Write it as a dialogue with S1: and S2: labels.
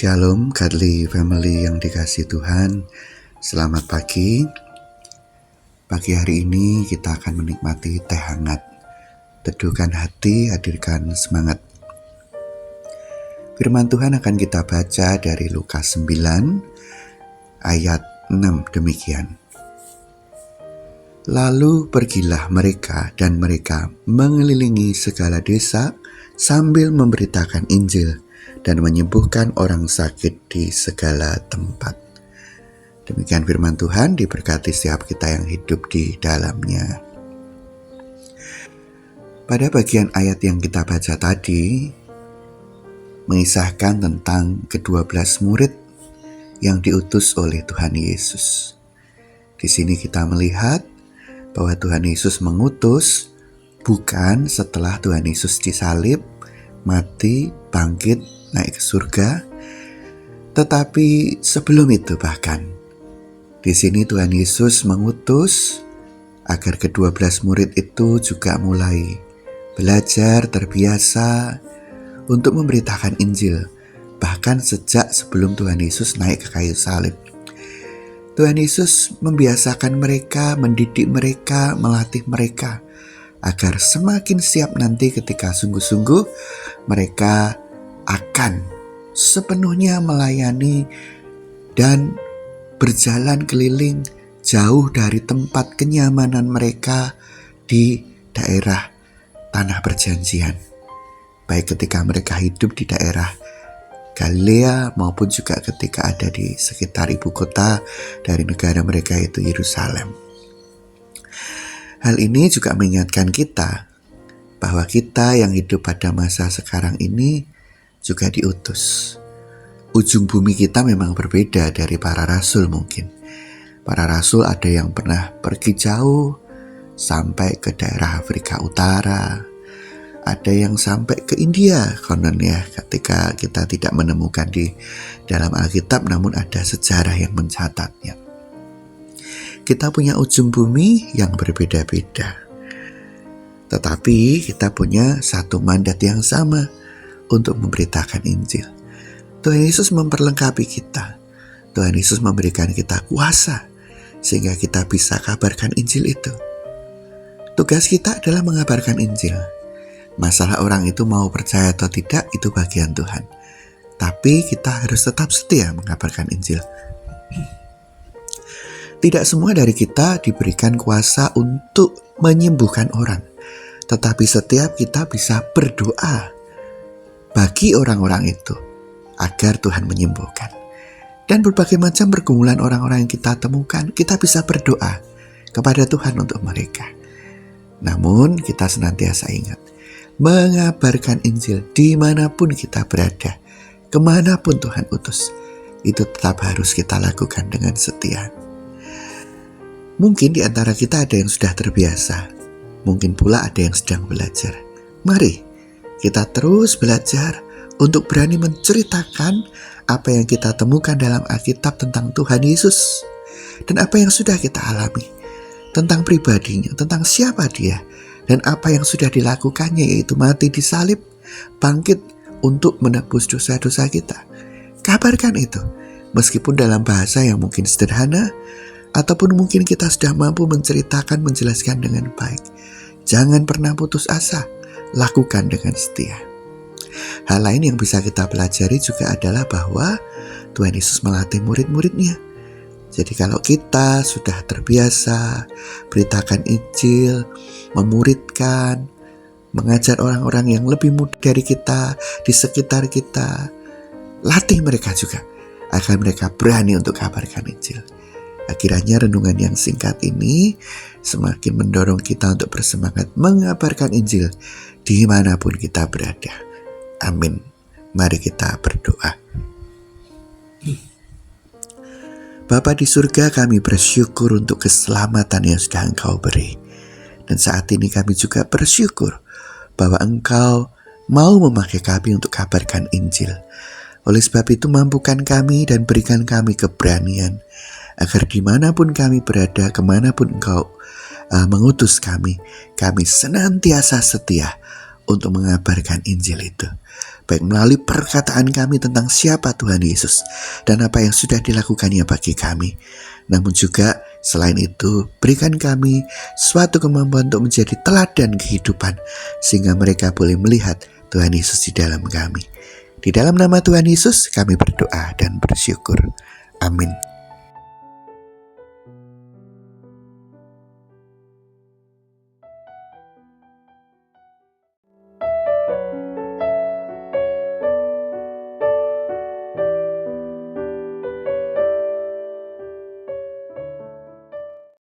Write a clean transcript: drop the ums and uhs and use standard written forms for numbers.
S1: Shalom, Godly Family yang dikasihi Tuhan. Selamat pagi. Pagi hari ini kita akan menikmati teh hangat. Teduhkan hati, hadirkan semangat. Firman Tuhan akan kita baca dari Lukas 9 ayat 6 demikian. Lalu pergilah mereka dan mereka mengelilingi segala desa sambil memberitakan Injil dan menyembuhkan orang sakit di segala tempat. Demikian firman Tuhan, diberkati setiap kita yang hidup di dalamnya. Pada bagian ayat yang kita baca tadi, mengisahkan tentang ke-12 murid yang diutus oleh Tuhan Yesus. Di sini kita melihat bahwa Tuhan Yesus mengutus bukan setelah Tuhan Yesus disalib, mati, bangkit, naik ke surga, tetapi sebelum itu bahkan. Di sini Tuhan Yesus mengutus agar ke-12 murid itu juga mulai belajar, terbiasa untuk memberitakan Injil, bahkan sejak sebelum Tuhan Yesus naik ke kayu salib. Tuhan Yesus membiasakan mereka, mendidik mereka, melatih mereka, agar semakin siap nanti ketika sungguh-sungguh mereka akan sepenuhnya melayani dan berjalan keliling jauh dari tempat kenyamanan mereka di daerah tanah perjanjian. Baik ketika mereka hidup di daerah Galilea maupun juga ketika ada di sekitar ibu kota dari negara mereka yaitu Yerusalem. Hal ini juga mengingatkan kita bahwa kita yang hidup pada masa sekarang ini juga diutus. Ujung bumi kita memang berbeda dari para rasul mungkin. Para rasul ada yang pernah pergi jauh sampai ke daerah Afrika Utara. Ada yang sampai ke India konon ya, ketika kita tidak menemukan di dalam Alkitab namun ada sejarah yang mencatatnya. Kita punya ujung bumi yang berbeda-beda. Tetapi kita punya satu mandat yang sama untuk memberitakan Injil. Tuhan Yesus memperlengkapi kita. Tuhan Yesus memberikan kita kuasa sehingga kita bisa kabarkan Injil itu. Tugas kita adalah mengabarkan Injil. Masalah orang itu mau percaya atau tidak, itu bagian Tuhan. Tapi kita harus tetap setia mengabarkan Injil. Tidak semua dari kita diberikan kuasa untuk menyembuhkan orang. Tetapi setiap kita bisa berdoa bagi orang-orang itu agar Tuhan menyembuhkan. Dan berbagai macam pergumulan orang-orang yang kita temukan, kita bisa berdoa kepada Tuhan untuk mereka. Namun kita senantiasa ingat, mengabarkan Injil dimanapun kita berada, kemanapun Tuhan utus, itu tetap harus kita lakukan dengan setia. Mungkin di antara kita ada yang sudah terbiasa, mungkin pula ada yang sedang belajar. Mari kita terus belajar untuk berani menceritakan apa yang kita temukan dalam Alkitab tentang Tuhan Yesus dan apa yang sudah kita alami, tentang pribadinya, tentang siapa dia, dan apa yang sudah dilakukannya, yaitu mati di salib, bangkit untuk menebus dosa-dosa kita. Kabarkan itu, meskipun dalam bahasa yang mungkin sederhana, ataupun mungkin kita sudah mampu menceritakan, menjelaskan dengan baik. Jangan pernah putus asa. Lakukan dengan setia. Hal lain yang bisa kita pelajari juga adalah bahwa Tuhan Yesus melatih murid-muridnya. Jadi kalau kita sudah terbiasa beritakan Injil, memuridkan, mengajar orang-orang yang lebih muda dari kita, di sekitar kita, latih mereka juga agar mereka berani untuk kabarkan Injil. Akhirnya renungan yang singkat ini semakin mendorong kita untuk bersemangat mengabarkan Injil dimanapun kita berada. Amin. Mari kita berdoa. Bapa di surga, kami bersyukur untuk keselamatan yang sudah Engkau beri. Dan saat ini kami juga bersyukur bahwa Engkau mau memakai kami untuk kabarkan Injil. Oleh sebab itu mampukan kami dan berikan kami keberanian agar dimanapun kami berada, kemanapun Engkau mengutus kami senantiasa setia untuk mengabarkan Injil itu. baik melalui perkataan kami tentang siapa Tuhan Yesus dan apa yang sudah dilakukannya bagi kami. Namun juga selain itu, berikan kami suatu kemampuan untuk menjadi teladan kehidupan, sehingga mereka boleh melihat Tuhan Yesus di dalam kami. Di dalam nama Tuhan Yesus kami berdoa dan bersyukur. Amin.